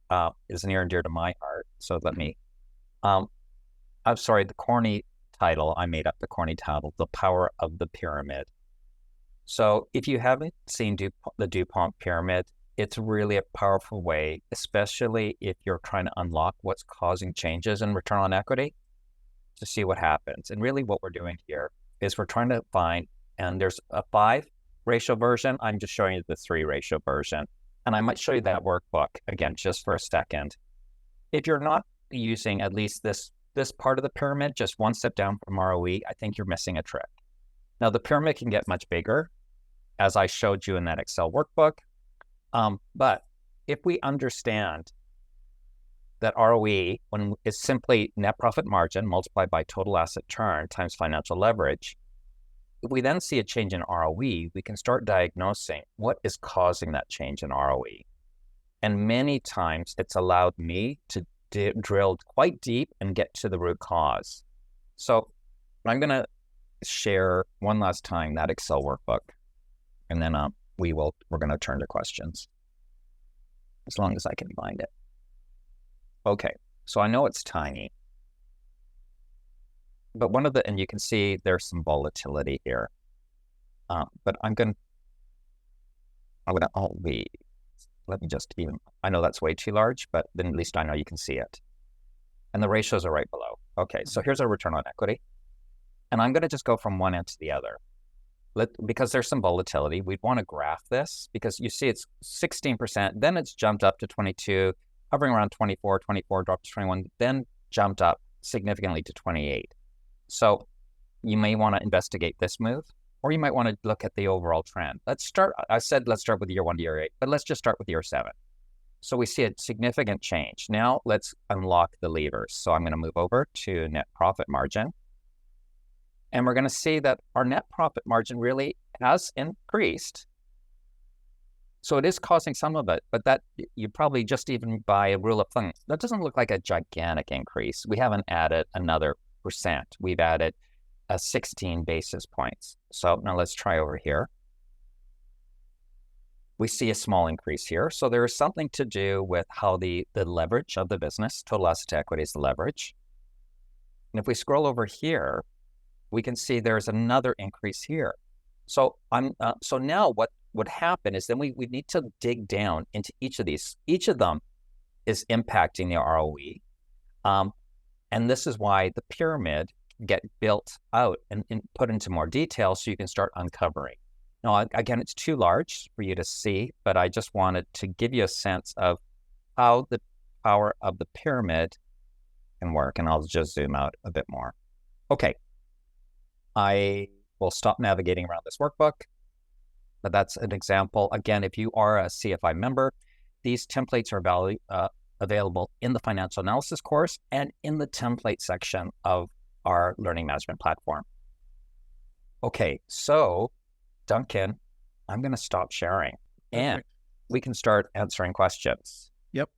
is near and dear to my heart. So let me, I'm sorry, the corny title, I made up the corny title, The Power of the Pyramid. So if you haven't seen the DuPont pyramid, it's really a powerful way, especially if you're trying to unlock what's causing changes in return on equity, to see what happens. And really what we're doing here is we're trying to find, and there's a 5 ratio version. I'm just showing you the 3 ratio version. And I might show you that workbook again, just for a second. If you're not using at least this part of the pyramid, just one step down from ROE, I think you're missing a trick. Now the pyramid can get much bigger, as I showed you in that Excel workbook. But if we understand that ROE is simply net profit margin multiplied by total asset turn times financial leverage, if we then see a change in ROE, we can start diagnosing what is causing that change in ROE. And many times it's allowed me to drill quite deep and get to the root cause. So I'm going to share one last time that Excel workbook, and then we're going to turn to questions, as long as I can find it. Okay, so I know it's tiny, but and you can see there's some volatility here. But let me just I know that's way too large, but then at least I know you can see it. And the ratios are right below. Okay, so here's our return on equity. And I'm going to just go from one end to the other. Because there's some volatility, we'd want to graph this, because you see it's 16%, then it's jumped up to 22, hovering around 24, dropped to 21, then jumped up significantly to 28. So you may want to investigate this move, or you might want to look at the overall trend. Let's start with year 1 to year 8, but let's just start with year 7. So we see a significant change. Now let's unlock the levers. So I'm going to move over to net profit margin. And we're going to see that our net profit margin really has increased. So it is causing some of it, but that you probably just even by a rule of thumb, that doesn't look like a gigantic increase. We haven't added another %. We've added 16 basis points. So now let's try over here. We see a small increase here. So there is something to do with how the leverage of the business, total asset to equity is the leverage. And if we scroll over here, we can see there's another increase here. So so now what would happen is then we need to dig down into each of these. Each of them is impacting the ROE. And this is why the pyramid get built out and put into more detail so you can start uncovering. Now, again, it's too large for you to see, but I just wanted to give you a sense of how the power of the pyramid can work. And I'll just zoom out a bit more. Okay. I will stop navigating around this workbook, but that's an example. Again, if you are a CFI member, these templates are available in the financial analysis course and in the template section of our learning management platform. Okay, so Duncan, I'm going to stop sharing and we can start answering questions. Yep.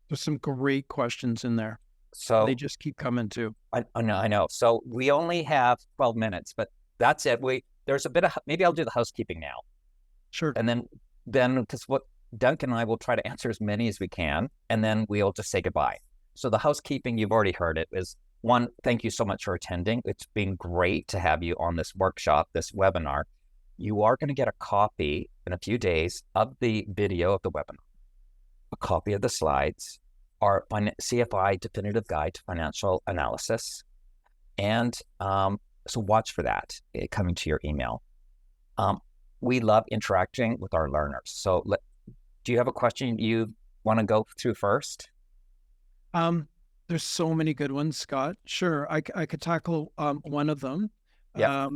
There's some great questions in there. So they just keep coming too. I know. So we only have 12 minutes, but that's it. There's a bit of, maybe I'll do the housekeeping now. Sure. And then because what Duncan and I will try to answer as many as we can, and then we'll just say goodbye. So the housekeeping, you've already heard it, is one, thank you so much for attending. It's been great to have you on this workshop, this webinar. You are going to get a copy in a few days of the video of the webinar, a copy of the slides, our CFI Definitive Guide to Financial Analysis. And so watch for that coming to your email. We love interacting with our learners. So do you have a question you want to go through first? There's so many good ones, Scott. Sure, I could tackle one of them. Yeah.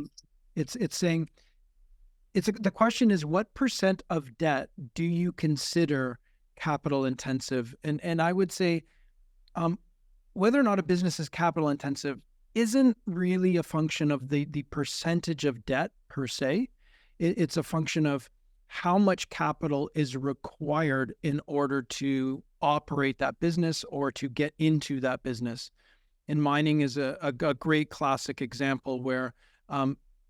It's saying, the question is, what % of debt do you consider capital intensive? And I would say, whether or not a business is capital intensive isn't really a function of the percentage of debt per se. It's a function of how much capital is required in order to operate that business or to get into that business. And mining is a great classic example where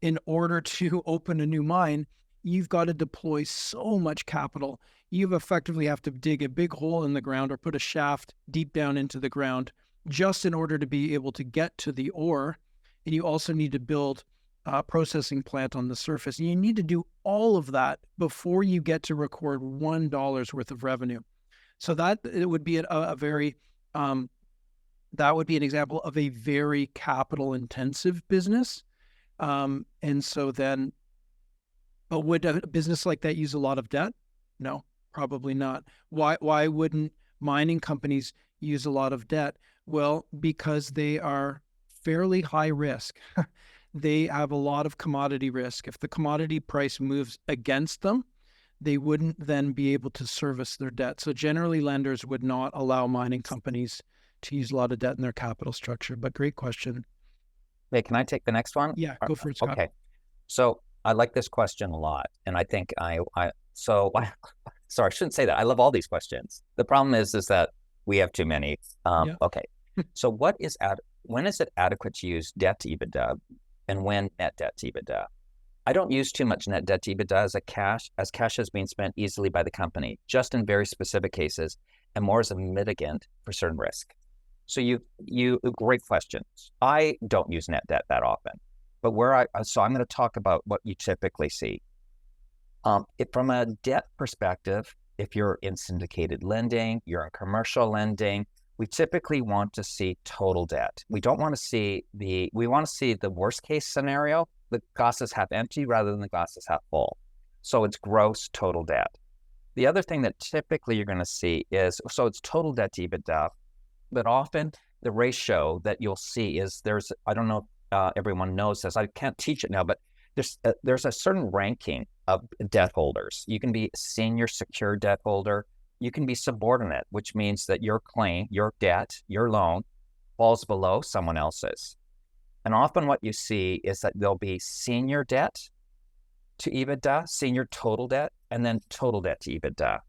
in order to open a new mine, you've got to deploy so much capital. You effectively have to dig a big hole in the ground or put a shaft deep down into the ground just in order to be able to get to the ore. And you also need to build a processing plant on the surface. And you need to do all of that before you get to record $1 worth of revenue. So that it would be that would be an example of a very capital intensive business. And so then, but would a business like that use a lot of debt? No, probably not. Why wouldn't mining companies use a lot of debt? Well, because they are fairly high risk. They have a lot of commodity risk. If the commodity price moves against them, they wouldn't then be able to service their debt. So generally, lenders would not allow mining companies to use a lot of debt in their capital structure. But great question. Hey, can I take the next one? Yeah, go for it, Scott. Okay. So I like this question a lot. And I think sorry, I shouldn't say that. I love all these questions. The problem is that we have too many. Okay. So when is it adequate to use debt to EBITDA and when net debt to EBITDA? I don't use too much net debt to EBITDA as cash is being spent easily by the company, just in very specific cases, and more as a mitigant for certain risk. So great questions. I don't use net debt that often, but so I'm going to talk about what you typically see. From a debt perspective, if you're in syndicated lending, you're in commercial lending, we typically want to see total debt. We want to see the worst case scenario, the glass is half empty rather than the glass is half full. So it's gross total debt. The other thing that typically you're going to see is, so it's total debt to EBITDA, but often the ratio that you'll see is I don't know everyone knows this. I can't teach it now, but there's a certain ranking of debt holders. You can be senior secured debt holder. You can be subordinate, which means that your claim, your debt, your loan falls below someone else's. And often what you see is that there'll be senior debt to EBITDA, senior total debt, and then total debt to EBITDA.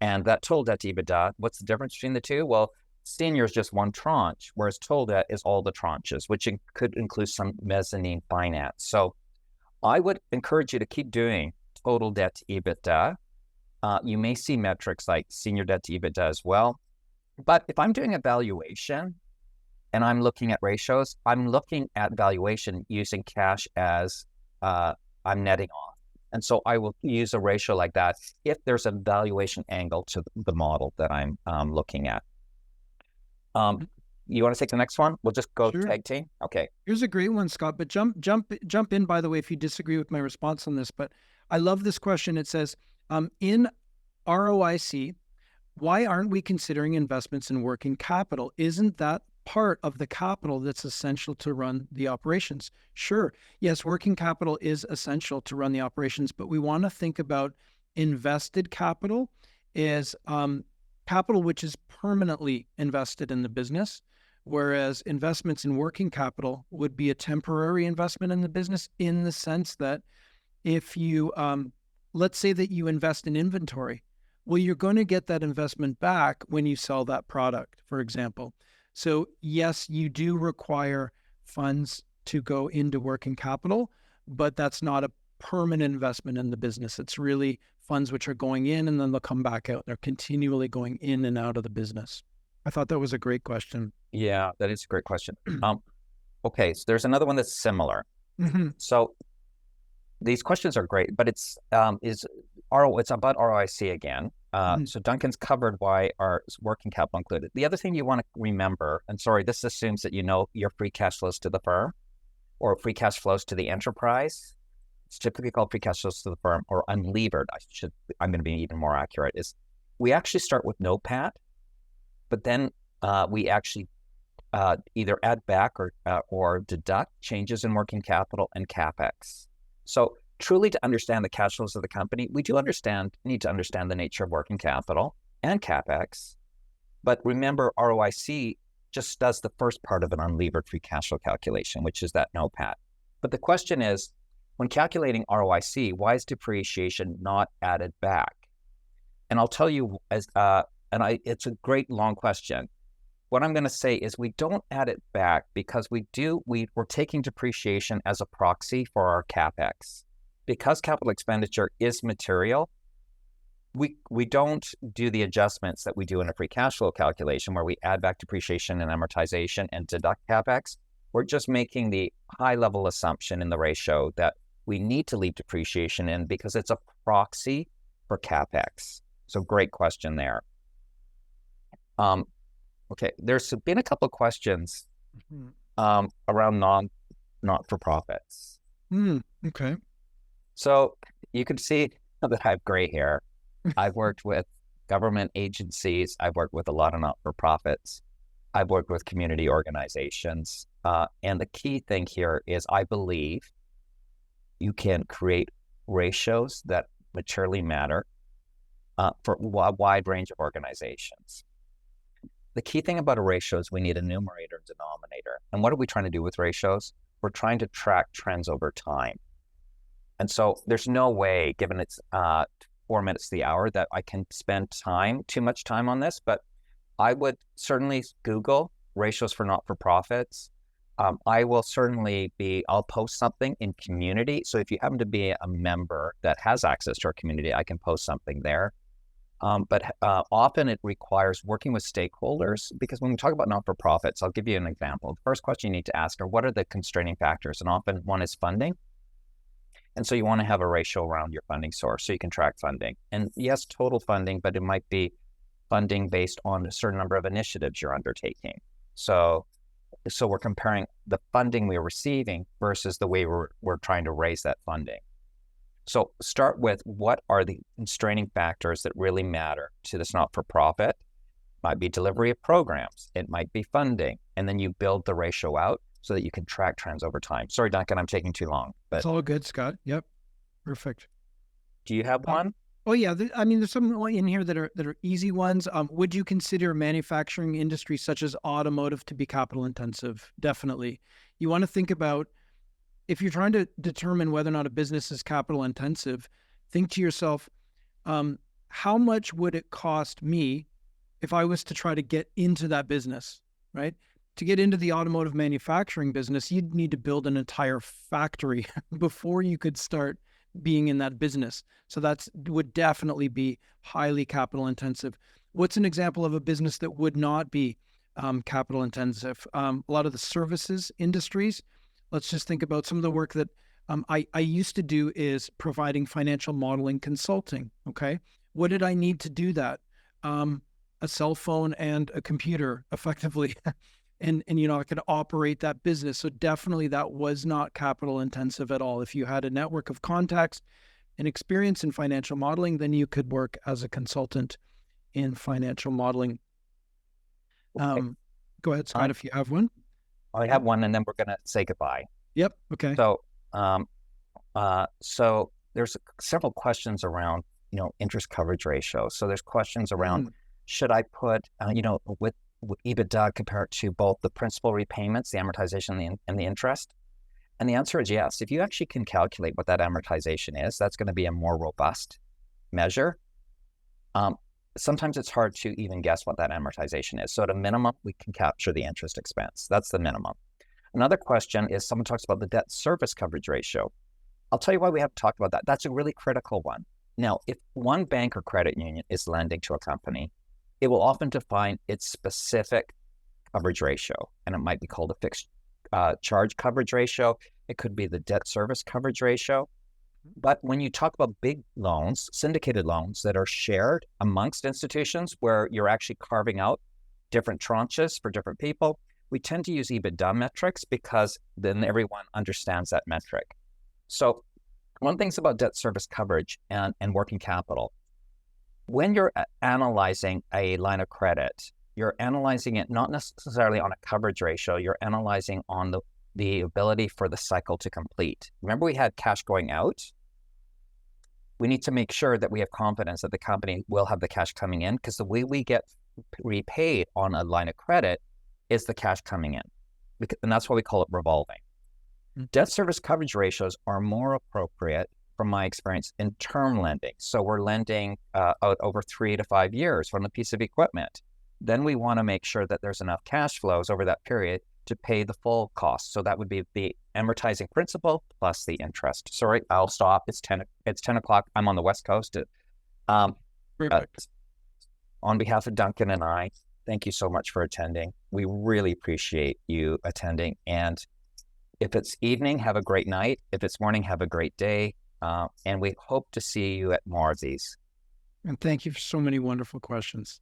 And that total debt to EBITDA, what's the difference between the two? Well, senior is just one tranche, whereas total debt is all the tranches, which could include some mezzanine finance. So I would encourage you to keep doing total debt to EBITDA. You may see metrics like senior debt to EBITDA as well. But if I'm doing a valuation and I'm looking at ratios, I'm looking at valuation using cash as I'm netting off. And so I will use a ratio like that if there's a valuation angle to the model that I'm looking at. You want to take the next one? We'll just go tag team. Okay. Here's a great one, Scott, but jump in, by the way, if you disagree with my response on this. But I love this question. It says, in ROIC, why aren't we considering investments in working capital? Isn't that part of the capital that's essential to run the operations? Sure. Yes, working capital is essential to run the operations, but we want to think about invested capital as capital which is permanently invested in the business, whereas investments in working capital would be a temporary investment in the business, in the sense that if you, let's say that you invest in inventory, well, you're going to get that investment back when you sell that product, for example. So yes, you do require funds to go into working capital, but that's not a permanent investment in the business. It's really funds which are going in and then they'll come back out. They're continually going in and out of the business. I thought that was a great question. Yeah, that is a great question. Okay, so there's another one that's similar. So these questions are great, but it's about ROIC again. So Duncan's covered why our working capital included. The other thing you want to remember, and sorry, this assumes that you know your free cash flows to the firm or free cash flows to the enterprise. It's typically called free cash flows to the firm, or unlevered. I'm going to be even more accurate. Is we actually start with no PAT, but then we actually either add back or deduct changes in working capital and CapEx. So truly, to understand the cash flows of the company, we do need to understand the nature of working capital and CapEx. But remember, ROIC just does the first part of an unlevered free cash flow calculation, which is that no PAT. But the question is, when calculating ROIC, why is depreciation not added back? And I'll tell you, it's a great long question. What I'm going to say is we don't add it back because we're taking depreciation as a proxy for our CapEx. Because capital expenditure is material, we don't do the adjustments that we do in a free cash flow calculation where we add back depreciation and amortization and deduct CapEx. We're just making the high level assumption in the ratio that we need to leave depreciation in because it's a proxy for CapEx. So great question there. Okay, there's been a couple of questions around not-for-profits. Okay. So you can see that I have gray hair. I've worked with government agencies. I've worked with a lot of not-for-profits. I've worked with community organizations. And the key thing here is I believe you can create ratios that maturely matter for a wide range of organizations. The key thing about a ratio is we need a numerator and denominator. And what are we trying to do with ratios? We're trying to track trends over time. And so there's no way, given it's 4 minutes to the hour, that I can spend too much time on this, but I would certainly Google ratios for not-for-profits. I will certainly I'll post something in community. So if you happen to be a member that has access to our community, I can post something there. But often it requires working with stakeholders, because when we talk about not-for-profits, I'll give you an example. The first question you need to ask are, what are the constraining factors? And often one is funding. And so you want to have a ratio around your funding source so you can track funding. And yes, total funding, but it might be funding based on a certain number of initiatives you're undertaking. So we're comparing the funding we're receiving versus the way we're trying to raise that funding. So start with what are the constraining factors that really matter to this not-for-profit. Might be delivery of programs. It might be funding. And then you build the ratio out. so that you can track trends over time. Sorry, Duncan, I'm taking too long, but It's all good, Scott. Yep. Perfect. do you have one? Oh yeah, I mean, there's some in here that are easy ones. Would you consider manufacturing industries such as automotive to be capital intensive? Definitely. You want to think about, if you're trying to determine whether or not a business is capital intensive, think to yourself, how much would it cost me if I was to try to get into that business, right? To get into the automotive manufacturing business, you'd need to build an entire factory before you could start being in that business. So that would definitely be highly capital intensive. What's an example of a business that would not be capital intensive? A lot of the services industries. Let's just think about some of the work that I used to do is providing financial modeling consulting. Okay. What did I need to do that? A cell phone and a computer effectively. And I could operate that business. So definitely that was not capital intensive at all. If you had a network of contacts and experience in financial modeling, then you could work as a consultant in financial modeling. Okay. Go ahead, Scott, if you have one. I have one, and then we're going to say goodbye. Yep. Okay. So there's several questions around, interest coverage ratio. So there's questions around, should I put, with EBITDA, compare it to both the principal repayments, the amortization, and the interest? And the answer is yes. If you actually can calculate what that amortization is, that's going to be a more robust measure. Sometimes it's hard to even guess what that amortization is. So at a minimum, we can capture the interest expense. That's the minimum. Another question is, someone talks about the debt service coverage ratio. I'll tell you why we have to talk about that. That's a really critical one. Now, if one bank or credit union is lending to a company, it will often define its specific coverage ratio, and it might be called a fixed charge coverage ratio. It could be the debt service coverage ratio. But when you talk about big loans, syndicated loans that are shared amongst institutions where you're actually carving out different tranches for different people, we tend to use EBITDA metrics because then everyone understands that metric. So one thing's about debt service coverage and working capital. When you're analyzing a line of credit, you're analyzing it not necessarily on a coverage ratio, you're analyzing on the ability for the cycle to complete. Remember, we had cash going out. We need to make sure that we have confidence that the company will have the cash coming in, because the way we get repaid on a line of credit is the cash coming in. And that's why we call it revolving. Debt service coverage ratios are more appropriate, from my experience, in term lending. So we're lending out over 3 to 5 years on a piece of equipment. Then we want to make sure that there's enough cash flows over that period to pay the full cost. So that would be the amortizing principal plus the interest. Sorry, I'll stop. It's 10 o'clock. I'm on the West Coast. On behalf of Duncan and I, thank you so much for attending. We really appreciate you attending. And if it's evening, have a great night. If it's morning, have a great day. And we hope to see you at more of these. And thank you for so many wonderful questions.